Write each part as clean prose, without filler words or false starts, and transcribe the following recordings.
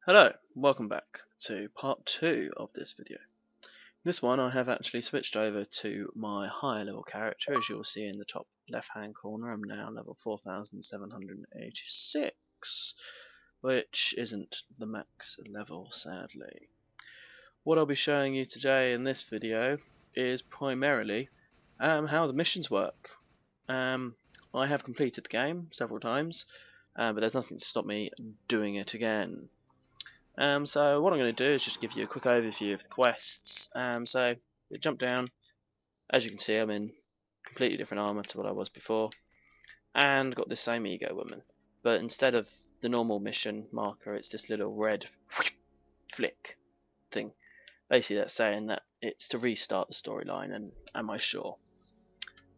Hello, welcome back to part 2 of this video. This one I have actually switched over to my higher level character. As you'll see in the top left hand corner, I'm now level 4786, which isn't the max level sadly. What I'll be showing you today in this video is primarily how the missions work. I have completed the game several times, but there's nothing to stop me doing it again. So what I'm going to do is just give you a quick overview of the quests. So you jump down. As you can see, I'm in completely different armor to what I was before, and got this same ego woman. But instead of the normal mission marker, it's this little red flick thing. Basically, that's saying that it's to restart the storyline. And am I sure?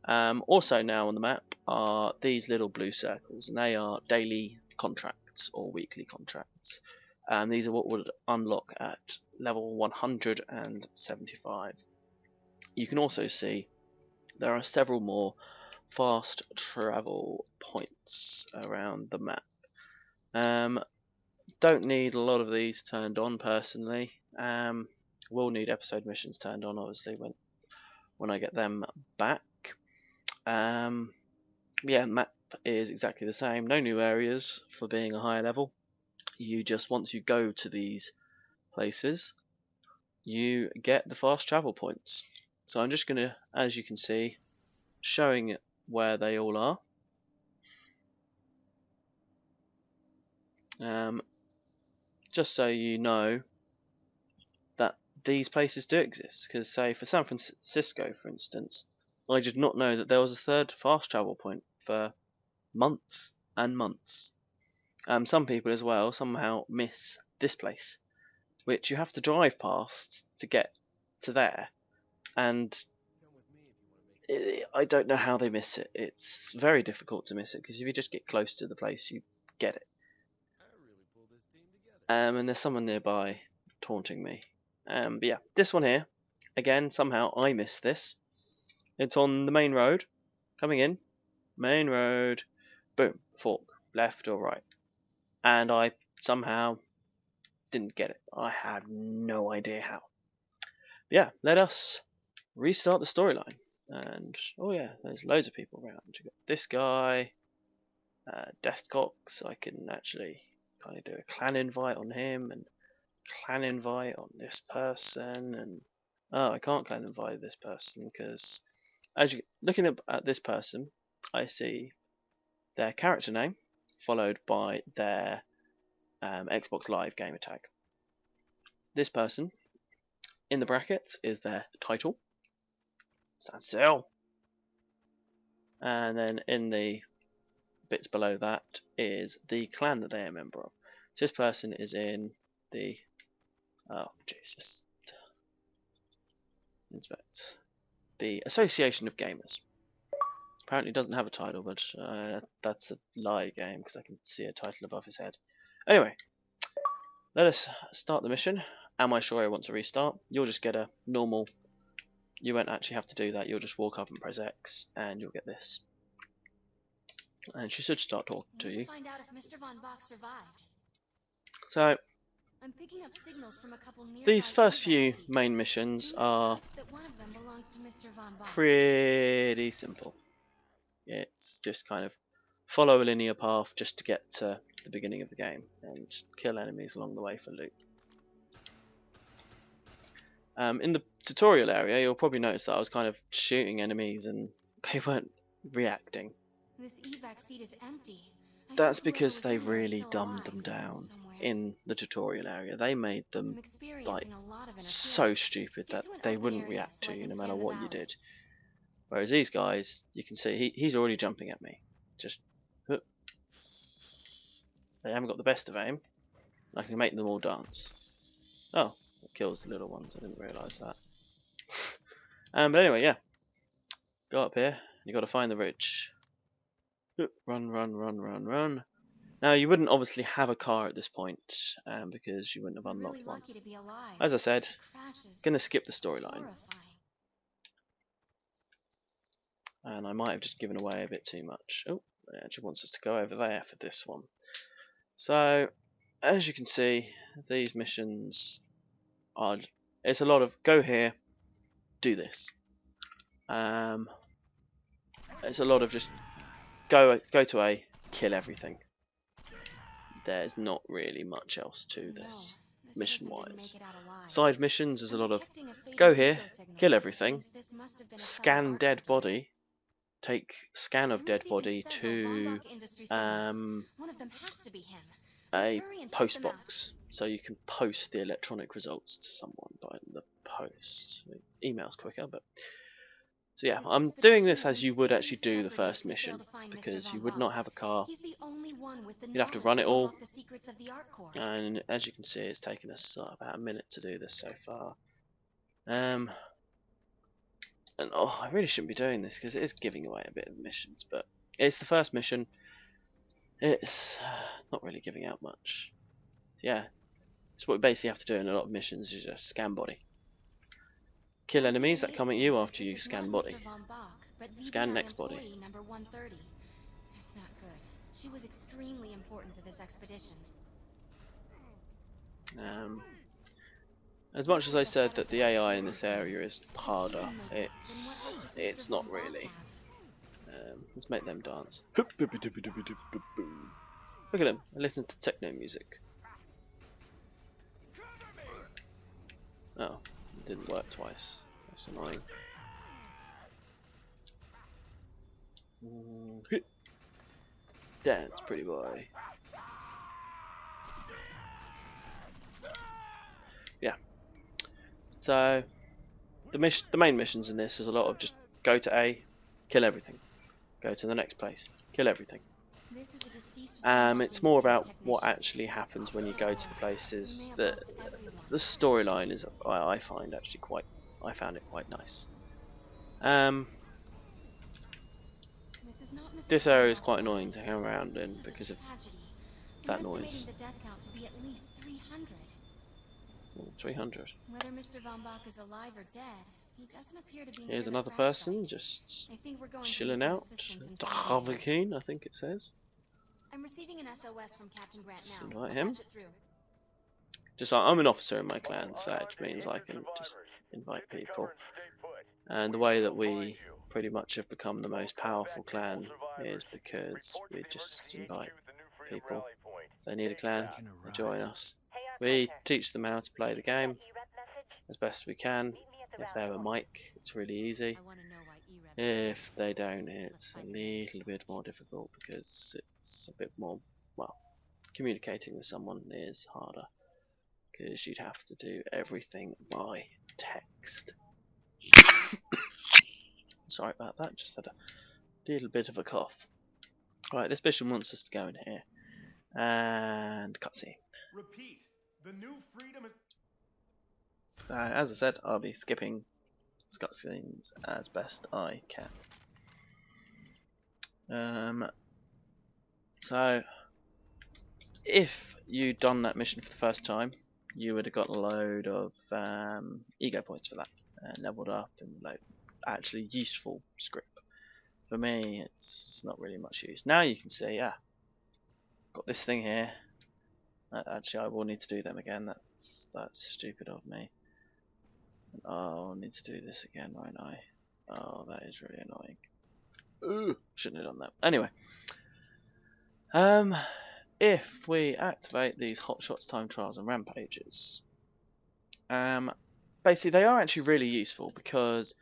Also now on the map are these little blue circles, and they are daily contracts or weekly contracts. These are what would unlock at level 175. You can also see there are several more fast travel points around the map. Don't need a lot of these turned on personally. Will need episode missions turned on obviously when I get them back. Yeah, map is exactly the same. No new areas for being a higher level. Once you go to these places, you get the fast travel points. So I'm just going to, as you can see, showing where they all are. Just so you know that these places do exist. Because say for San Francisco, for instance, I did not know that there was a third fast travel point for months and months. Some people as well somehow miss this place, which you have to drive past to get to there, and I don't know how they miss it. It's very difficult to miss it because if you just get close to the place, you get it. And there's someone nearby taunting me. But yeah, this one here, again, somehow I missed this. It's on the main road, coming in, main road, boom, fork, left or right, and I somehow didn't get it. I have no idea how. But yeah, let us restart the storyline. And oh yeah, there's loads of people around. You got this guy, Deathcox. I can actually kind of do a clan invite on him and clan invite on this person. And oh, I can't clan invite this person because as you looking at this person, I see their character name followed by their Xbox Live gamer tag. This person in the brackets is their title. Stand still. And then in the bits below that is the clan that they are a member of. So this person is in the inspect the Association of Gamers. Apparently doesn't have a title, but that's a lie game because I can see a title above his head. Anyway, let us start the mission. Am I sure I want to restart? You'll just get a normal. You won't actually have to do that. You'll just walk up and press X, and you'll get this. And she should start talking to you. Find out if Mr. Von Bach survived. So I'm picking up signals from a couple nearby these first few seats. main missions are That one of them belongs to Mr. Von Bach. pretty simple. It's just kind of follow a linear path just to get to the beginning of the game and kill enemies along the way for loot. In the tutorial area, you'll probably notice that I was kind of shooting enemies and they weren't reacting. This evac seat is empty. That's because they really dumbed them down in the tutorial area. They made them like so stupid that they wouldn't react to you no matter what you did. Whereas these guys, you can see he's already jumping at me. Just they haven't got the best of aim. I can make them all dance. Oh, it kills the little ones. I didn't realise that. But anyway, yeah. Go up here. You got to find the ridge. Run, run, run, run, run. Now you wouldn't obviously have a car at this point because you wouldn't have unlocked one. As I said, gonna skip the storyline. And I might have just given away a bit too much. Oh, it actually wants us to go over there for this one. So, as you can see, these missions are, it's a lot of go here, do this. It's a lot of just go to A, kill everything. There's not really much else to this mission wise. Side missions is a lot of go here, kill everything, scan dead body, take scan of dead body to a post box, so you can post the electronic results to someone by the post. Email's quicker, but so yeah, I'm doing this as you would actually do the first mission, because you would not have a car. You'd have to run it all, and as you can see, it's taken us about a minute to do this so far. And oh, I really shouldn't be doing this because it is giving away a bit of missions, but it's the first mission. It's not really giving out much. Yeah, it's what we basically have to do in a lot of missions, is just scan body. Kill enemies that come at you after you scan body. Scan next body. Number 130. That's not good. She was extremely important to this expedition. As much as I said that the AI in this area is harder, it's not really. Let's make them dance. Look at them, I listen to techno music. Oh, it didn't work twice. That's annoying. Dance, pretty boy. Yeah. So the main missions in this is a lot of just go to A, kill everything. Go to the next place, kill everything. It's more about what actually happens when you go to the places. The storyline is, I found it quite nice. This area is quite annoying to hang around in because of that noise. 300. Whether Mr. Von Bach is alive or dead, he doesn't appear to be Here's near another the crash person site. just I think we're going chilling to need out. some assistance in finding him. Dravakeen, I think it says. I'm receiving an SOS from Captain Grant Let's now. invite I'll him. patch it through. Just like I'm an officer in my clan, so it means I can just invite people. And the way that we pretty much have become the most powerful clan is because we just invite people. If they need a clan, they join us. We teach them how to play the game as best we can. If they have a mic, it's really easy. I want to know why E-Rep. If they don't, it's a little bit more difficult because it's a bit more, well, communicating with someone is harder because you'd have to do everything by text. Sorry about that, just had a little bit of a cough. Right, this mission wants us to go in here. And cutscene. Repeat. The new freedom is. As I said, I'll be skipping cutscenes as best I can. So, if you'd done that mission for the first time, you would have got a load of ego points for that, and leveled up in like actually useful script. For me, it's not really much use. Now you can see, yeah, got this thing here. Actually, I will need to do them again. That's stupid of me. Oh, I'll need to do this again, won't I? Oh, that is really annoying. Ugh, shouldn't have done that. Anyway, if we activate these hotshots, time trials, and rampages, basically they are actually really useful because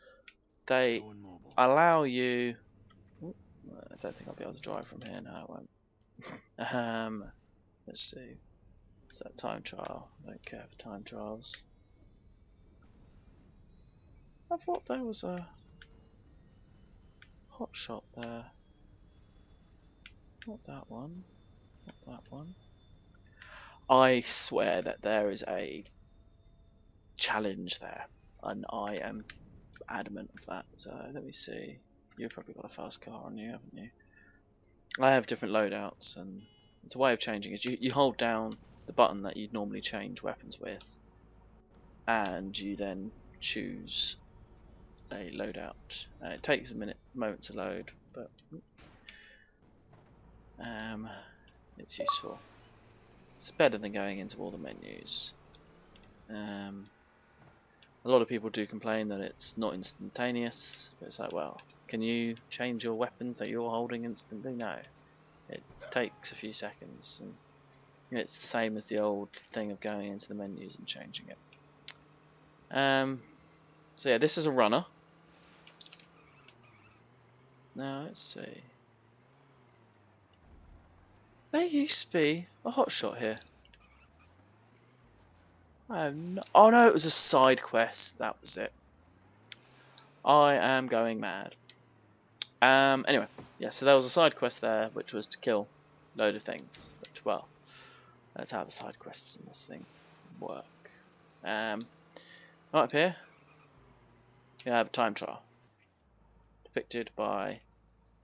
they allow you. Ooh, I don't think I'll be able to drive from here. No, I won't. Let's see. Is that time trial? I don't care for time trials. I thought there was a hot shot there. Not that one. Not that one. I swear that there is a challenge there, and I am adamant of that. So let me see. You've probably got a fast car on you, haven't you? I have different loadouts, and it's a way of changing it. You hold down the button that you'd normally change weapons with, and you then choose a loadout. It takes a moment to load, but it's useful. It's better than going into all the menus. A lot of people do complain that it's not instantaneous, but it's like, well, can you change your weapons that you're holding instantly? No, it takes a few seconds, and it's the same as the old thing of going into the menus and changing it. So yeah, this is a runner. Now let's see. There used to be a hotshot here. Oh no, it was a side quest. That was it. I am going mad. Anyway, yeah. So there was a side quest there, which was to kill a load of things. Which, well, that's how the side quests in this thing work. Right up here, we have a time trial, depicted by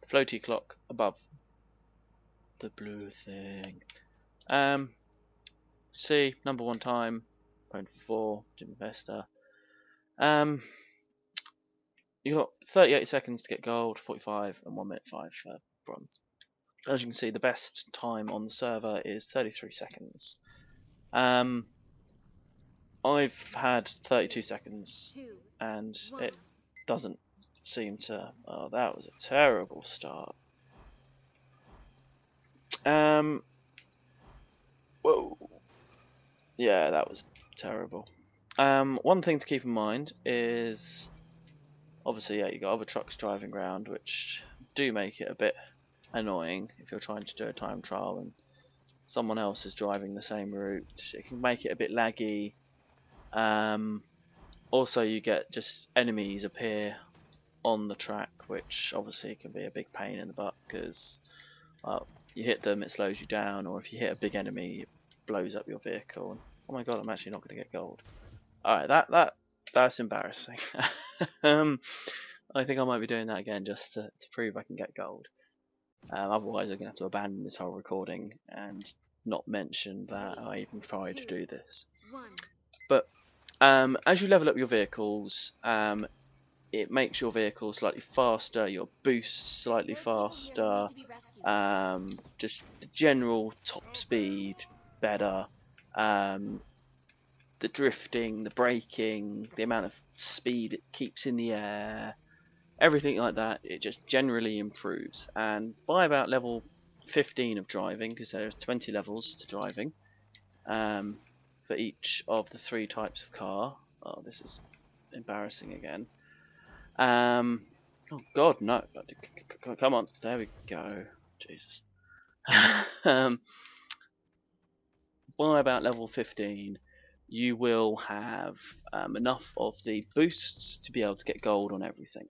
the floaty clock above the blue thing. See, number 1 time, point for 4, Jim Vesta. You got 38 seconds to get gold, 45, and 1 minute 5 for bronze. As you can see, the best time on the server is 33 seconds. I've had 32 seconds, and it doesn't seem to. Oh, that was a terrible start. Whoa. Yeah, that was terrible. One thing to keep in mind is, obviously, yeah, you got other trucks driving around, which do make it a bit annoying if you're trying to do a time trial and someone else is driving the same route. It can make it a bit laggy. Also, you get just enemies appear on the track, which obviously can be a big pain in the butt because you hit them, it slows you down, or if you hit a big enemy, it blows up your vehicle. And, oh my god, I'm actually not going to get gold. Alright, that's embarrassing. I think I might be doing that again just to prove I can get gold. Otherwise, I'm going to have to abandon this whole recording and not mention that I even tried to do this. But as you level up your vehicles, it makes your vehicle slightly faster, your boost slightly faster, just the general top speed better, the drifting, the braking, the amount of speed it keeps in the air, everything like that, it just generally improves. And by about level 15 of driving, because there's 20 levels to driving, for each of the 3 types of car. Oh, this is embarrassing again. Oh god, no. Come on, there we go. Jesus. By about level 15, you will have enough of the boosts to be able to get gold on everything.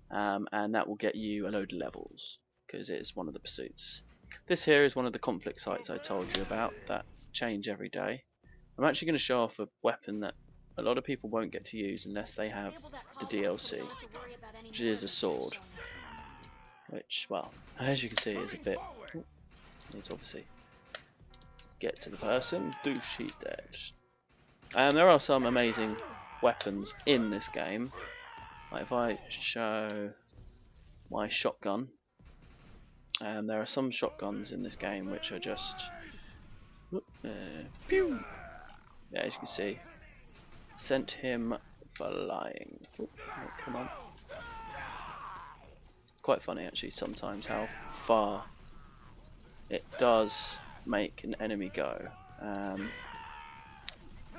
And that will get you a load of levels, because it's one of the pursuits. This here is one of the conflict sites I told you about that change every day. I'm actually going to show off a weapon that a lot of people won't get to use unless they have the DLC, which is a sword, which, well, as you can see, is a bit. Need to obviously get to the person. Doosh, he's dead. There are some amazing weapons in this game. Like if I show my shotgun, there are some shotguns in this game which are just pew. Yeah, as you can see, sent him flying. Oh, come on. It's quite funny actually sometimes how far it does make an enemy go.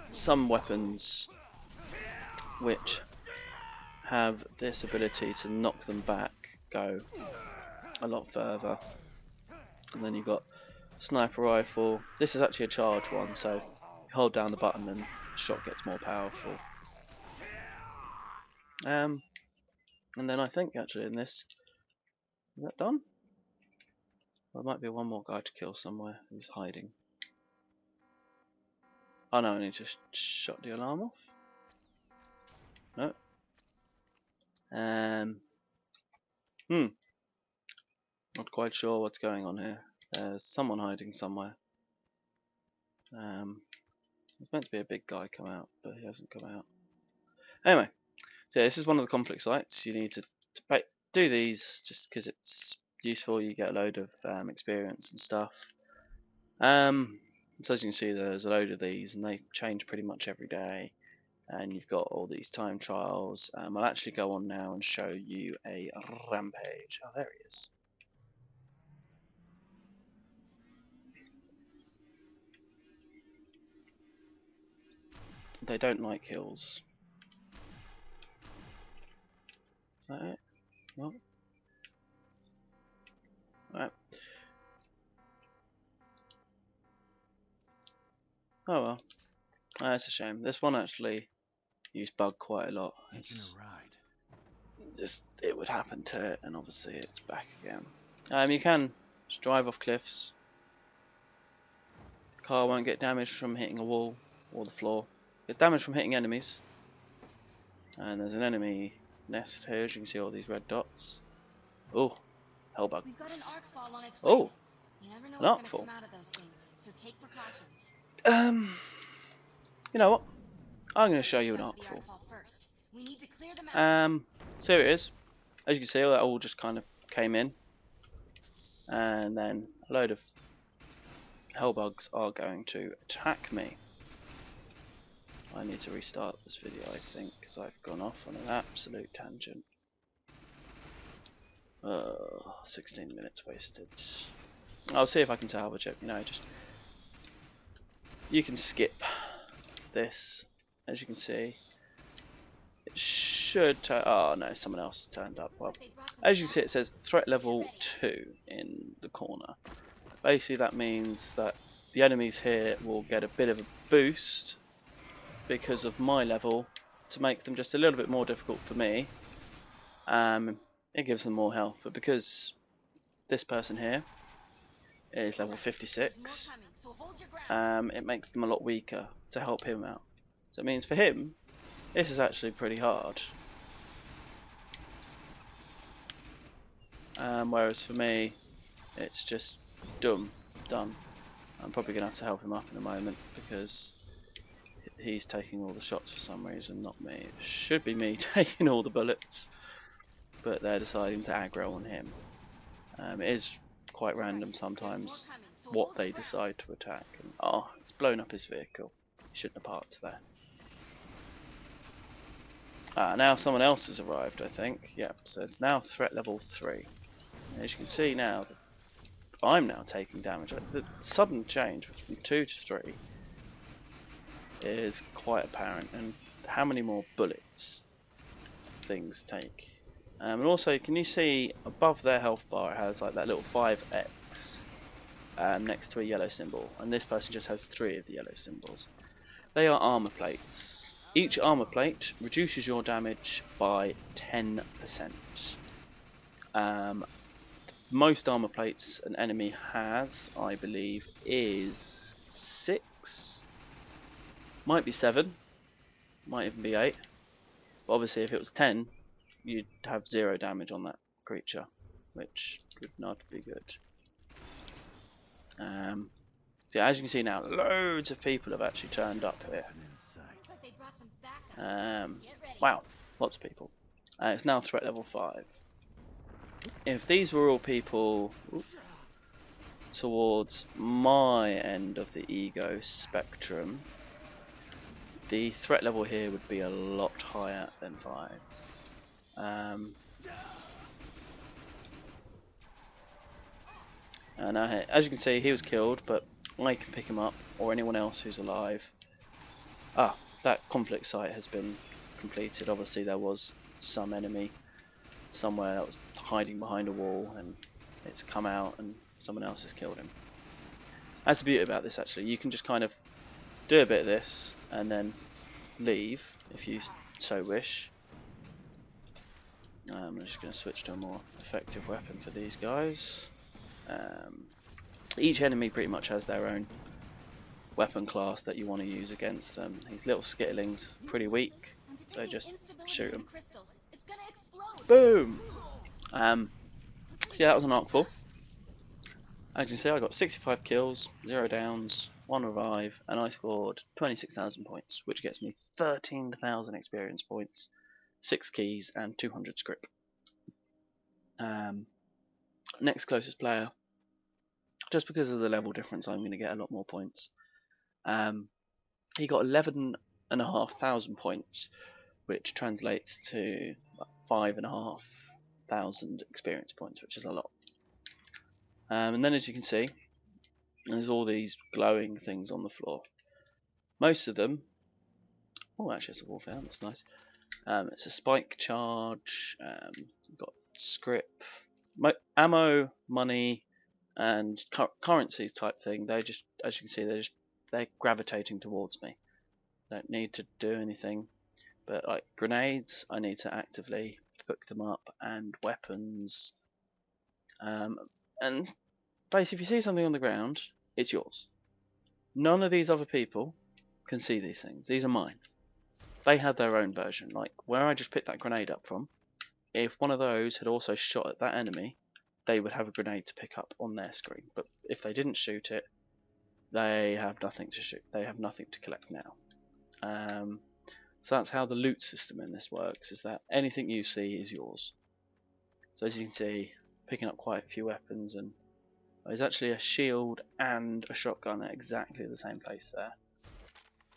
Some weapons which have this ability to knock them back go a lot further. And then you've got sniper rifle. This is actually a charge one, so you hold down the button and the shot gets more powerful. And then I think actually in this, is that done? There might be one more guy to kill somewhere who's hiding. Oh no, I need to shut the alarm off. No. Not quite sure what's going on here. There's someone hiding somewhere. There's meant to be a big guy come out, but he hasn't come out. Anyway, so this is one of the conflict sites. You need to do these just because it's useful. You get a load of experience and stuff. So as you can see, there's a load of these, and they change pretty much every day. And you've got all these time trials. I'll actually go on now and show you a rampage. Oh, there he is. They don't like hills. Is that it? Well, right. Oh well, that's a shame. This one actually used bug quite a lot. Hitching It's a ride. just it would happen to it, and obviously it's back again. You can just drive off cliffs. Car won't get damaged from hitting a wall or the floor. It's damaged from hitting enemies. And there's an enemy nest here, as you can see all these red dots. Oh, hellbug. We've got an arc fall on its way. Oh, You never know an what's arc gonna fall. come out of those things, so take precautions. You know what? I'm going to show Let's you an get arc to the fall. arc fall first. We need to clear them out. So here it is. As you can see, that all just kind of came in. And then a load of hellbugs are going to attack me. I need to restart this video, I think, because I've gone off on an absolute tangent. 16 minutes wasted. I'll see if I can salvage it. You know, just you can skip this, as you can see. It should. Oh no, someone else has turned up. Well, as you can see, it says threat level 2 in the corner. Basically, that means that the enemies here will get a bit of a boost because of my level to make them just a little bit more difficult for me. It gives them more health, but because this person here is level 56, it makes them a lot weaker to help him out. So it means for him, this is actually pretty hard. Whereas for me, it's just done. I'm probably going to have to help him up in a moment because he's taking all the shots for some reason, not me. It should be me taking all the bullets, but they're deciding to aggro on him. It is quite random sometimes what they decide to attack. And, oh, it's blown up his vehicle. He shouldn't have parked there. Now someone else has arrived, I think. Yep, so it's now threat level 3. And as you can see now, I'm now taking damage. The sudden change from 2 to 3 is quite apparent, and how many more bullets things take. And also, can you see above their health bar it has like that little 5x next to a yellow symbol, and this person just has 3 of the yellow symbols. They are armor plates. Each armor plate reduces your damage by 10%. Most armor plates an enemy has, I believe, is 6. Might be 7. Might even be 8. But obviously if it was 10, you'd have 0 damage on that creature, which would not be good. So as you can see now, loads of people have actually turned up here. Wow, lots of people. It's now threat level 5. If these were all people towards my end of the ego spectrum, the threat level here would be a lot higher than 5. And as you can see, he was killed, but I can pick him up, or anyone else who's alive. That conflict site has been completed. Obviously there was some enemy somewhere that was hiding behind a wall, and it's come out and someone else has killed him. That's the beauty about this actually. You can just kind of do a bit of this and then leave if you so wish. I'm just going to switch to a more effective weapon for these guys. Each enemy pretty much has their own weapon class that you want to use against them. These little skittlings, pretty weak, so just shoot them. Boom! So yeah, that was an arcful. As you can see, I got 65 kills, 0 downs, 1 revive, and I scored 26,000 points, which gets me 13,000 experience points, 6 keys, and 200 script. Next closest player, just because of the level difference, I'm going to get a lot more points. He got 11,500 points, which translates to like 5,500 experience points, which is a lot. And then, as you can see, there's all these glowing things on the floor. Most of them. Oh, actually, it's a warfare. That's nice. It's a spike charge. You've got script, ammo, money, and currencies type thing. They just, as you can see, they're gravitating towards me. Don't need to do anything. But like grenades, I need to actively pick them up, and weapons. And basically, if you see something on the ground, it's yours. None of these other people can see these things. These are mine. They had their own version. Like where I just picked that grenade up from, if one of those had also shot at that enemy, they would have a grenade to pick up on their screen. But if they didn't shoot it, they have nothing to shoot. They have nothing to collect now. So that's how the loot system in this works, is that anything you see is yours. So as you can see, picking up quite a few weapons, and there's actually a shield and a shotgun at exactly the same place there.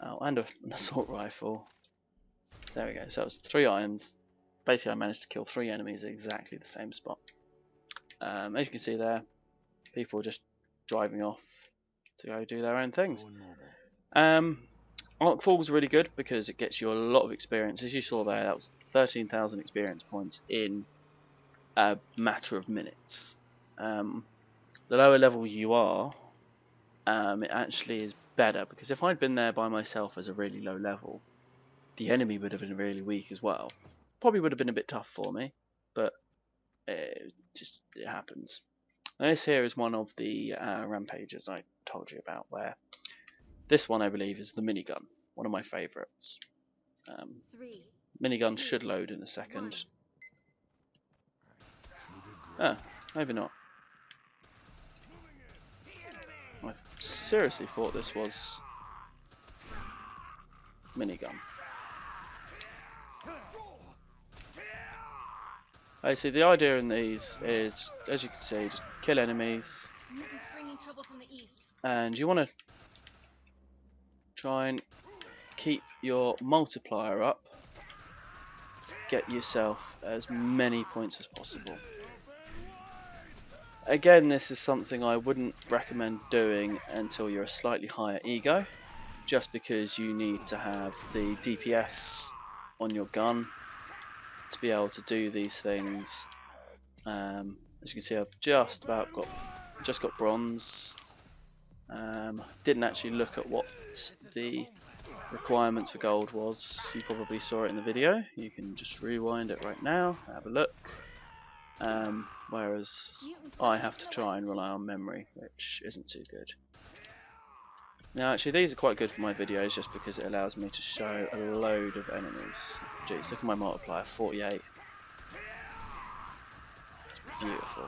Oh, and an assault rifle. There we go. So it was 3 items. Basically, I managed to kill 3 enemies at exactly the same spot. As you can see there, people are just driving off to go do their own things. Arcfall is really good because it gets you a lot of experience. As you saw there, that was 13,000 experience points in a matter of minutes. The lower level you are, it actually is better, because if I'd been there by myself as a really low level, the enemy would have been really weak as well. Probably would have been a bit tough for me, but it happens. And this here is one of the rampages I told you about, where this one I believe is the minigun, one of my favourites. Minigun should load in a second. Ah, maybe not. I seriously thought this was minigun. See, the idea in these is, as you can see, just kill enemies, and you want to try and keep your multiplier up, get yourself as many points as possible. Again, this is something I wouldn't recommend doing until you're a slightly higher ego, just because you need to have the DPS on your gun to be able to do these things. As you can see, I've just got bronze. Didn't actually look at what the requirements for gold was. You probably saw it in the video. You can just rewind it right now, have a look. Whereas I have to try and rely on memory, which isn't too good. Now actually these are quite good for my videos, just because it allows me to show a load of enemies. Jeez, look at my multiplier, 48. It's beautiful.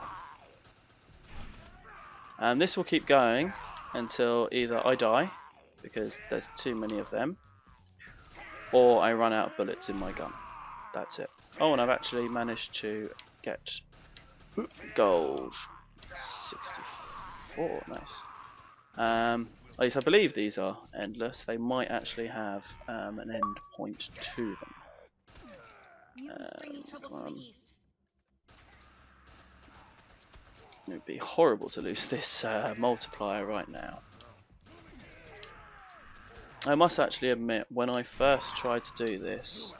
And this will keep going until either I die, because there's too many of them, or I run out of bullets in my gun. That's it. Oh, and I've actually managed to get gold. 64, nice. At least I believe these are endless. They might actually have an end point to them. Come on. It would be horrible to lose this multiplier right now. I must actually admit, when I first tried to do this,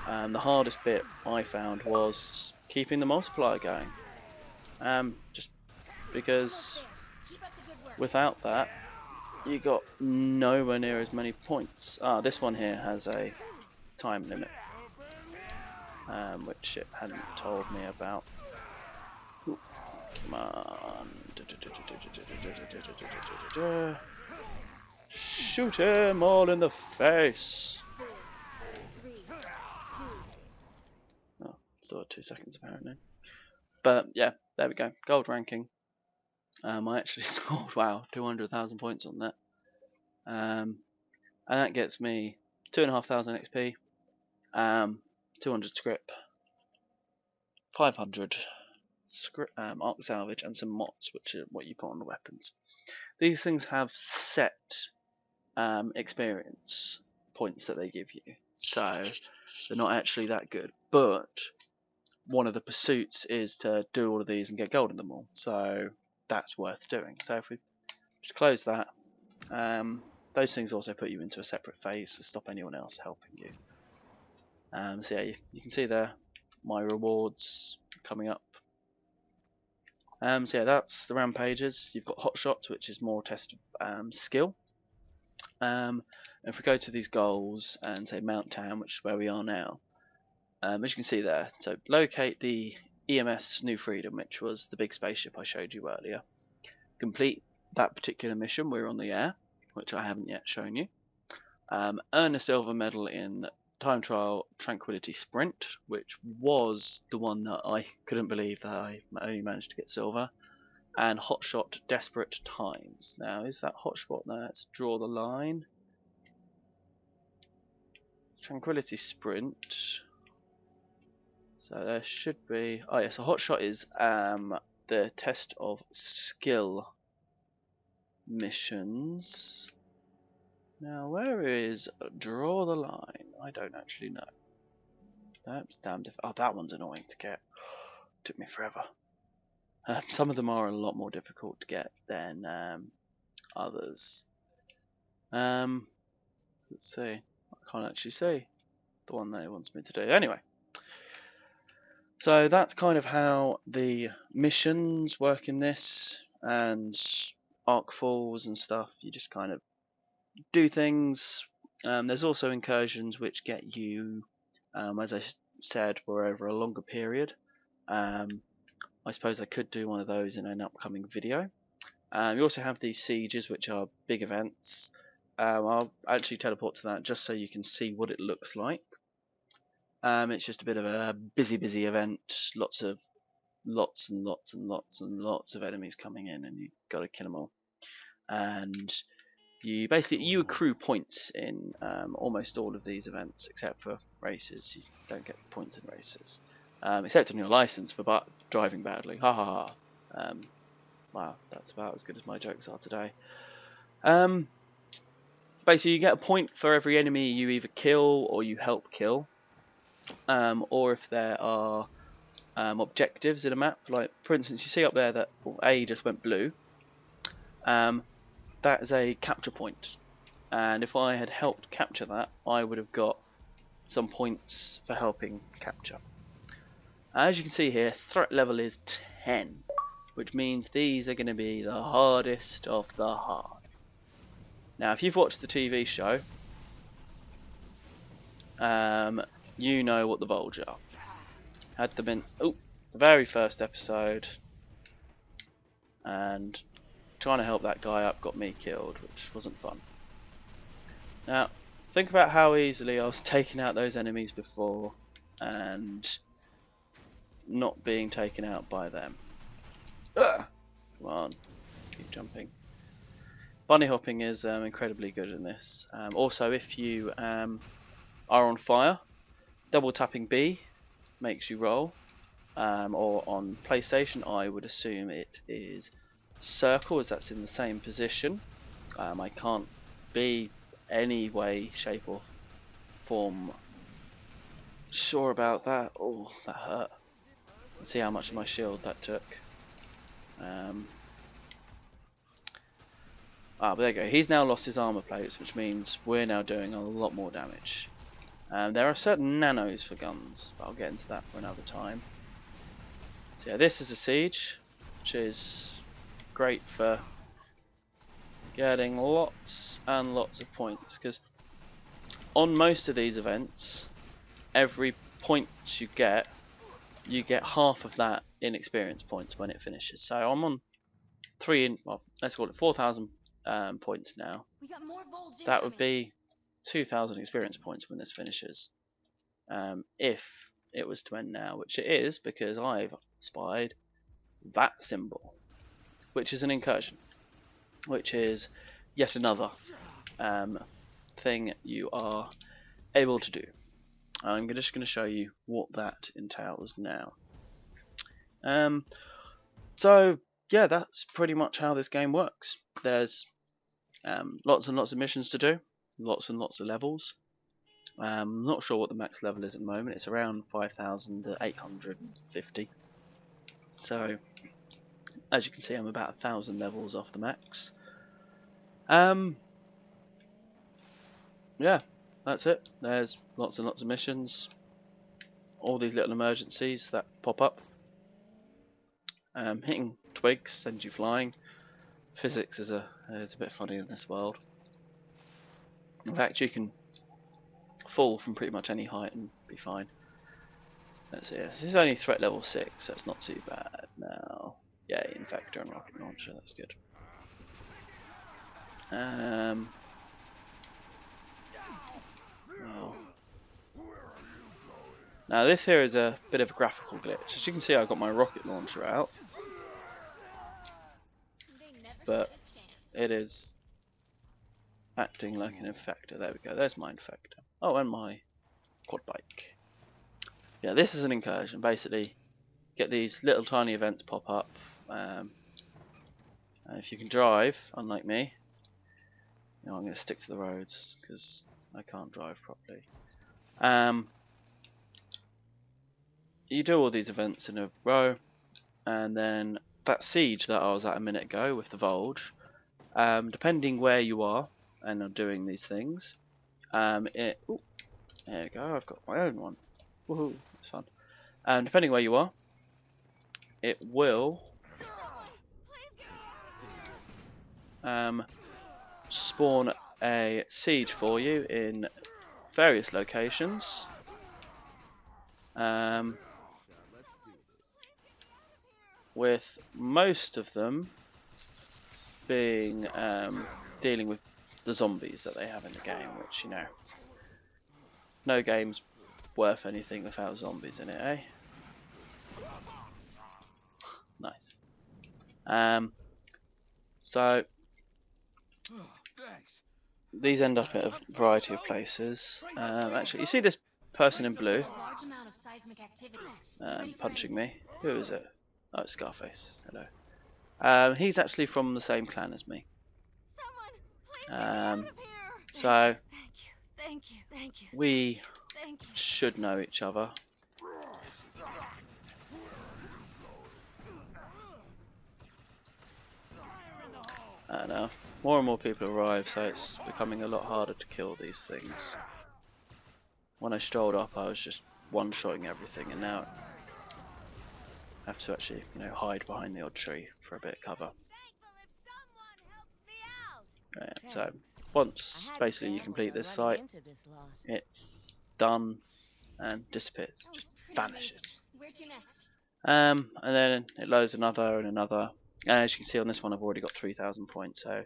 the hardest bit I found was keeping the multiplier going. Just because without that, you got nowhere near as many points. This one here has a time limit, which it hadn't told me about. Ooh, come on. Shoot him all in the face. Oh, still at 2 seconds apparently. But yeah, there we go. Gold ranking. I actually scored, wow, 200,000 points on that. And that gets me 2,500 XP, 200 script, 500 script, arc salvage, and some mods, which are what you put on the weapons. These things have set experience points that they give you, so they're not actually that good. But one of the pursuits is to do all of these and get gold in them all, so that's worth doing. So if we just close that, those things also put you into a separate phase to stop anyone else helping you. So yeah, you can see there my rewards coming up. So yeah, that's the rampages. You've got hot shots, which is more test of skill. If we go to these goals and say Mount Town, which is where we are now, as you can see there, so locate the EMS New Freedom, which was the big spaceship I showed you earlier. Complete that particular mission. We're on the air, which I haven't yet shown you. Earn a silver medal in Time Trial Tranquility Sprint, which was the one that I couldn't believe that I only managed to get silver. And Hotshot Desperate Times. Now, is that Hotshot? No, let's draw the line. Tranquility Sprint. So there should be. Oh yes, a Hotshot is the test of skill missions. Now, where is draw the line? I don't actually know. That's damned if. Oh, that one's annoying to get. Took me forever. Some of them are a lot more difficult to get than others. Let's see. I can't actually see the one that it wants me to do. Anyway, so that's kind of how the missions work in this, and arc falls and stuff. You just kind of do things. There's also incursions which get you, as I said, for over a longer period. I suppose I could do one of those in an upcoming video. You also have these sieges, which are big events. I'll actually teleport to that just so you can see what it looks like. It's just a bit of a busy event. Lots and lots of enemies coming in, and you've got to kill them all. And you basically accrue points in almost all of these events, except for races. You don't get points in races, except on your license for driving badly. Ha ha ha. Wow, that's about as good as my jokes are today. Basically, you get a point for every enemy you either kill or you help kill, or if there are objectives in a map. Like, for instance, you see up there that A just went blue. That is a capture point, and if I had helped capture that, I would have got some points for helping capture. As you can see here, threat level is 10, which means these are going to be the hardest of the hard. Now, if you've watched the TV show, you know what the Bulge are. Had them in the very first episode, and trying to help that guy up got me killed, which wasn't fun. Now, think about how easily I was taking out those enemies before, and not being taken out by them. Ugh! Come on, keep jumping. Bunny hopping is incredibly good in this. Also, if you are on fire, double tapping B makes you roll. Or on PlayStation, I would assume it is circle, as that's in the same position. I can't be any way, shape or form sure about that. Oh, that hurt. Let's see how much of my shield that took. But there you go. He's now lost his armor plates, which means we're now doing a lot more damage. There are certain nanos for guns, but I'll get into that for another time. So yeah, this is a siege, which is great for getting lots and lots of points, because on most of these events, every point you get half of that in experience points when it finishes. So I'm on let's call it 4,000 points now. We got more Volge That would incoming. be 2,000 experience points when this finishes. If it was to end now, which it is, because I've spied that symbol, which is an incursion, which is yet another thing you are able to do. I'm just going to show you what that entails now. So yeah, that's pretty much how this game works. There's Lots and lots of missions to do, lots and lots of levels. Not sure what the max level is at the moment. It's around 5,850. So, as you can see, I'm about 1,000 levels off the max. Yeah, that's it. There's lots and lots of missions. All these little emergencies that pop up. Hitting twigs sends you flying. Physics is a bit funny in this world. In fact, you can fall from pretty much any height and be fine. Let's see. This is only threat level 6, so it's not too bad now. Yeah, infector and rocket launcher. That's good. Well. Now this here is a bit of a graphical glitch. As you can see, I've got my rocket launcher out, but it is acting like an infector. There we go. There's my infector. Oh, and my quad bike. Yeah, this is an incursion. Basically, get these little tiny events pop up. If you can drive, unlike me, I'm going to stick to the roads because I can't drive properly. You do all these events in a row, and then that siege that I was at a minute ago with the Volge, depending where you are and are doing these things, there you go, I've got my own one. Woohoo, it's fun. Depending where you are, it will spawn a siege for you in various locations. With most of them being dealing with the zombies that they have in the game, which, you know, no game's worth anything without zombies in it, eh? Nice. So these end up at a variety of places. Actually, you see this person in blue punching me. Who is it? Oh, it's Scarface. Hello. He's actually from the same clan as me. So we should know each other. I know. More and more people arrive, so it's becoming a lot harder to kill these things. When I strolled up, I was just one-shotting everything, and now I have to actually, you know, hide behind the odd tree for a bit of cover. Yeah, so once basically you complete this site, it's done and disappears, just vanishes. And then it loads another and another. As you can see on this one, I've already got 3,000 points, so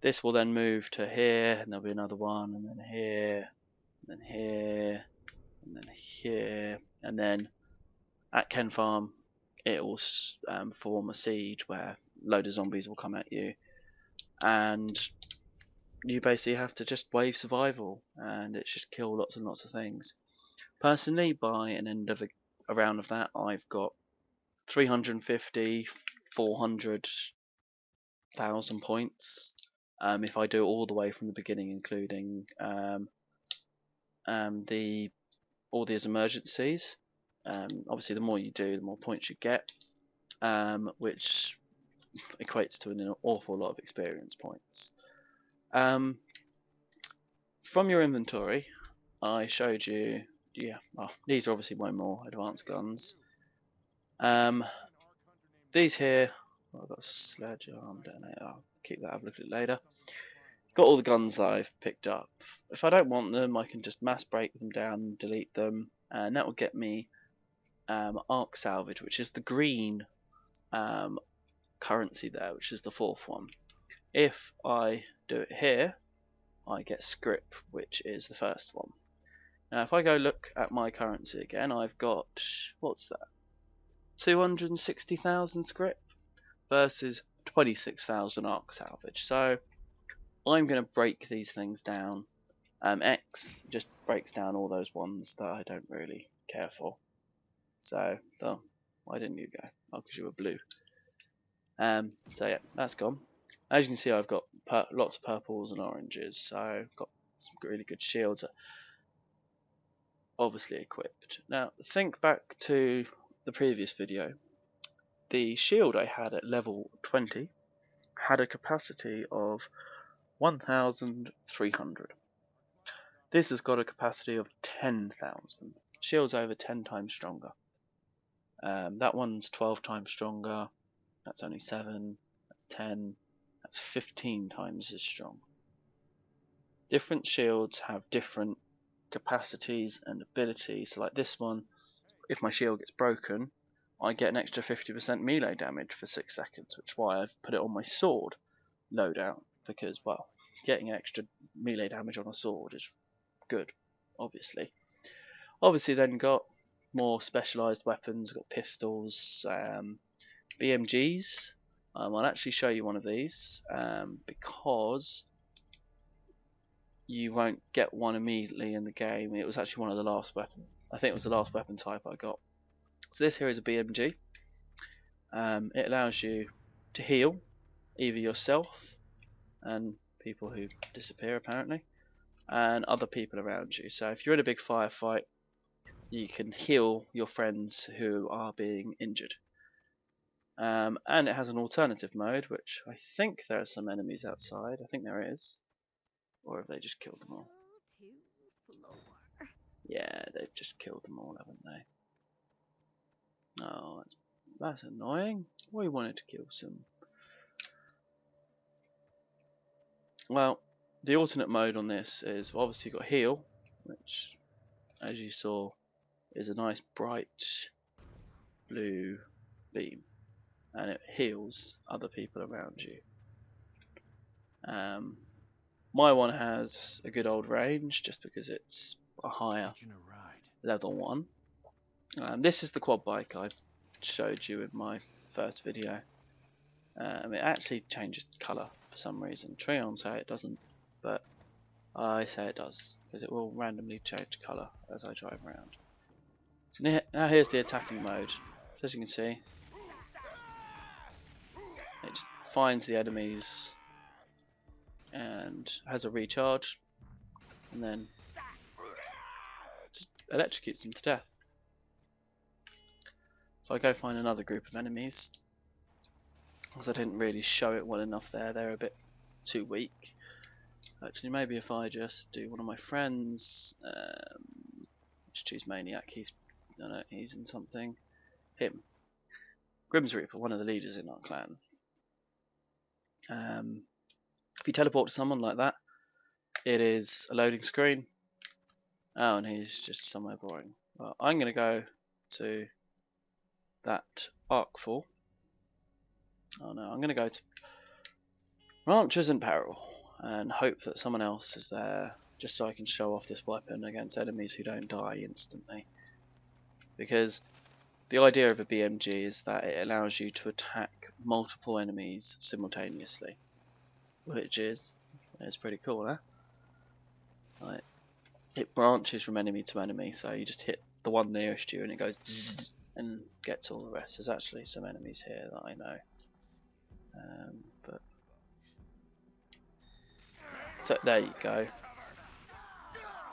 this will then move to here, and there'll be another one, and then here, and then here, and then here, and then at Ken Farm it will form a siege where a load of zombies will come at you, and you basically have to just wave survival, and it's just kill lots and lots of things. Personally, by an end of a round of that, I've got 350, 400,000 points. If I do it all the way from the beginning, including all these emergencies. Obviously, the more you do, the more points you get, which equates to an awful lot of experience points. From your inventory, I showed you, yeah, well, these are obviously my more advanced guns. These here, I've got a sledge arm detonator, I'll keep that, have a look at it later. Got all the guns that I've picked up. If I don't want them, I can just mass break them down and delete them, and that will get me arc salvage, which is the green currency there, which is the fourth one. If I do it here, I get scrip, which is the first one. Now if I go look at my currency again, I've got, what's that, 260,000 scrip versus 26,000 arc salvage. So I'm going to break these things down. X just breaks down all those ones that I don't really care for. So, why didn't you go? Oh, because you were blue. So yeah, that's gone. As you can see, I've got lots of purples and oranges, so I've got some really good shields, obviously equipped. Now, think back to the previous video. The shield I had at level 20 had a capacity of 1,300. This has got a capacity of 10,000. Shield's over 10 times stronger. That one's 12 times stronger. That's only 7. That's 10. That's 15 times as strong. Different shields have different capacities and abilities. So like this one, if my shield gets broken, I get an extra 50% melee damage for 6 seconds, which is why I've put it on my sword loadout, because, well, getting extra melee damage on a sword is good, obviously. Obviously then got more specialised weapons, got pistols, BMGs. I'll actually show you one of these, because you won't get one immediately in the game. It was actually one of the last weapons. I think it was the last weapon type I got. So this here is a BMG. It allows you to heal either yourself and people who disappear apparently, and other people around you. So if you're in a big firefight, you can heal your friends who are being injured. And it has an alternative mode, which I think there are some enemies outside. I think there is. Or have they just killed them all? Yeah, they've just killed them all, haven't they? Oh, that's annoying. We wanted to kill some. Well, the alternate mode on this is, well, obviously you've got heal, which, as you saw, is a nice bright blue beam, and it heals other people around you. My one has a good old range, just because it's a higher level one. This is the quad bike I showed you in my first video. It actually changes colour for some reason. Treon say it doesn't, but I say it does, because it will randomly change colour as I drive around. So now here's the attacking mode. So as you can see, it just finds the enemies and has a recharge, and then just electrocutes them to death. So I go find another group of enemies, because I didn't really show it well enough there. They're a bit too weak. Actually, maybe if I just do one of my friends, let's choose Maniac. He's in something. Him, Grim's Reaper, one of the leaders in our clan. If you teleport to someone like that, it is a loading screen. Oh, and he's just somewhere boring. Well, I'm going to go to that Arkful. Oh no, I'm going to go to Ranchers in Peril and hope that someone else is there, just so I can show off this weapon against enemies who don't die instantly. Because the idea of a BMG is that it allows you to attack multiple enemies simultaneously, which is pretty cool, huh? Like, it branches from enemy to enemy, so you just hit the one nearest you and it goes zzz and gets all the rest. There's actually some enemies here that I know, but so there you go.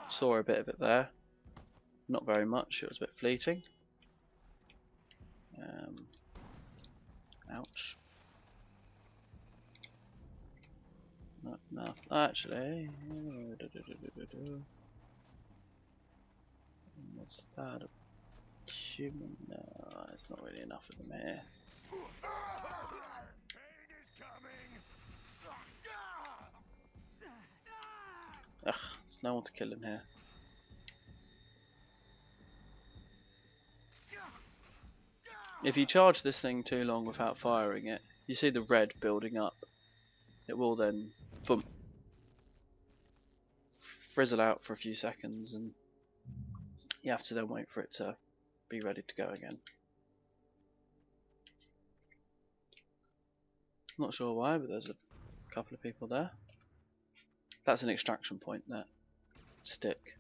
Saw a bit of it there, not very much. It was a bit fleeting. Ouch. Not enough. Actually, what's that? A human? No, it's not really enough of them here. Ugh, there's no one to kill him here. If you charge this thing too long without firing it, you see the red building up. It will then frizzle out for a few seconds, and you have to then wait for it to be ready to go again. Not sure why, but there's a couple of people there. That's an extraction point, that stick.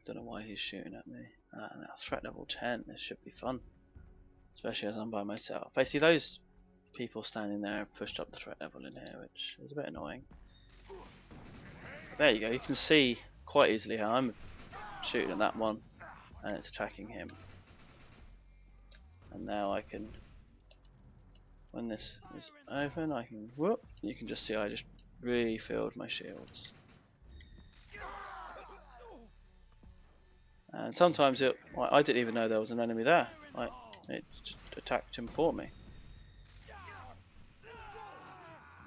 Don't know why he's shooting at me. Now threat level 10, this should be fun. Especially as I'm by myself. Basically those people standing there have pushed up the threat level in here, which is a bit annoying. There you go, you can see quite easily how I'm shooting at that one and it's attacking him. And now I can, when this is open, I can whoop, you can just see I just refilled my shields. And sometimes I didn't even know there was an enemy there. It just attacked him for me.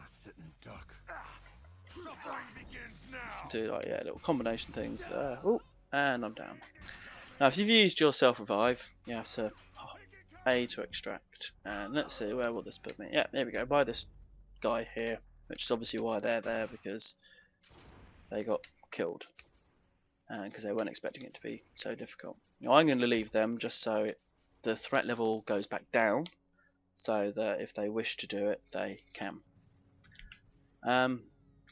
Sitting duck. Suffering begins now. Do like little combination things there. Oh, and I'm down. Now if you've used your self revive, you have to A to extract. And let's see, where will this put me? Yeah, there we go. By this guy here, which is obviously why they're there, because they got killed. And because they weren't expecting it to be so difficult. Now I'm going to leave them just so the threat level goes back down, so that if they wish to do it, they can. So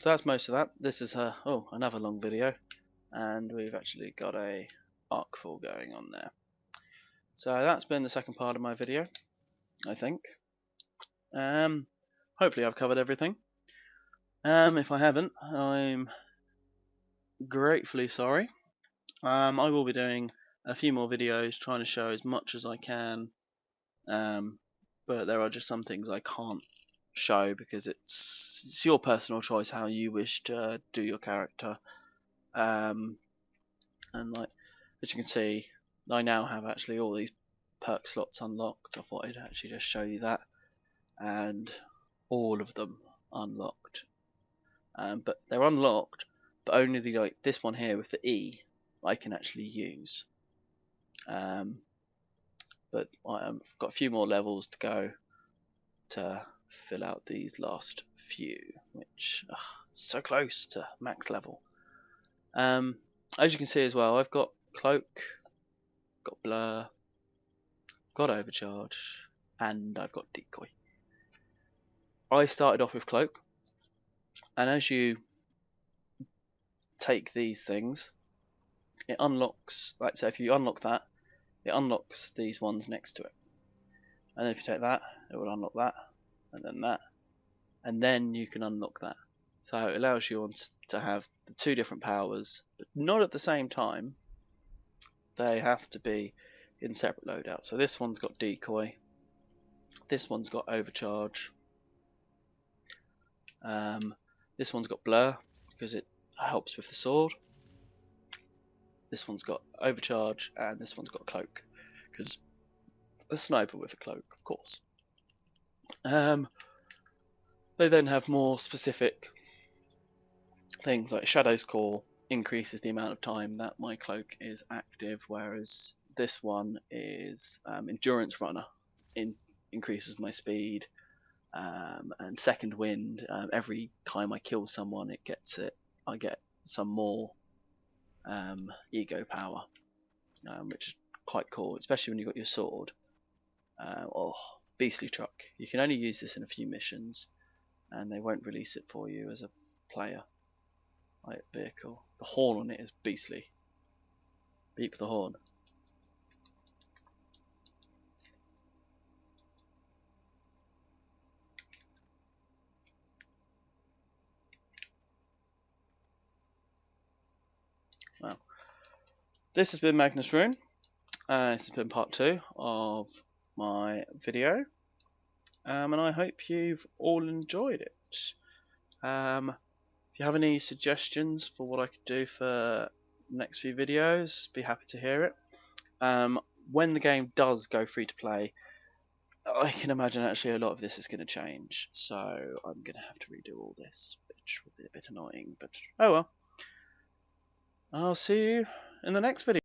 that's most of that. This is another long video, and we've actually got a arc full going on there. So that's been the second part of my video, I think. Hopefully I've covered everything. If I haven't, I'm gratefully sorry. I will be doing a few more videos trying to show as much as I can, but there are just some things I can't show because it's your personal choice how you wish to do your character. And like as you can see, I now have actually all these perk slots unlocked. I thought I'd actually just show you that, and all of them unlocked. But they're unlocked, but only the this one here with the E I can actually use. But I've got a few more levels to go to fill out these last few, which so close to max level. As you can see as well, I've got cloak, got blur, got overcharge, and I've got decoy. I started off with cloak, and as you take these things, it unlocks, like so if you unlock that, it unlocks these ones next to it. And then if you take that, it will unlock that, and then you can unlock that. So it allows you to have the two different powers, but not at the same time. They have to be in separate loadouts. So this one's got decoy, this one's got overcharge, this one's got blur because it helps with the sword, this one's got overcharge, and this one's got cloak because a sniper with a cloak, of course. They then have more specific things like Shadow's Call increases the amount of time that my cloak is active, whereas this one is Endurance Runner, increases my speed, and Second Wind, every time I kill someone I get some more ego power, which is quite cool, especially when you've got your sword. Beastly Truck, you can only use this in a few missions and they won't release it for you as a player vehicle. The horn on it is beastly. Beep the horn. Well, this has been Magnus Rune. This has been part 2 of my video, and I hope you've all enjoyed it. If you have any suggestions for what I could do for next few videos, be happy to hear it. When the game does go free to play, I can imagine actually a lot of this is going to change, so I'm going to have to redo all this, which will be a bit annoying, but oh well. I'll see you in the next video.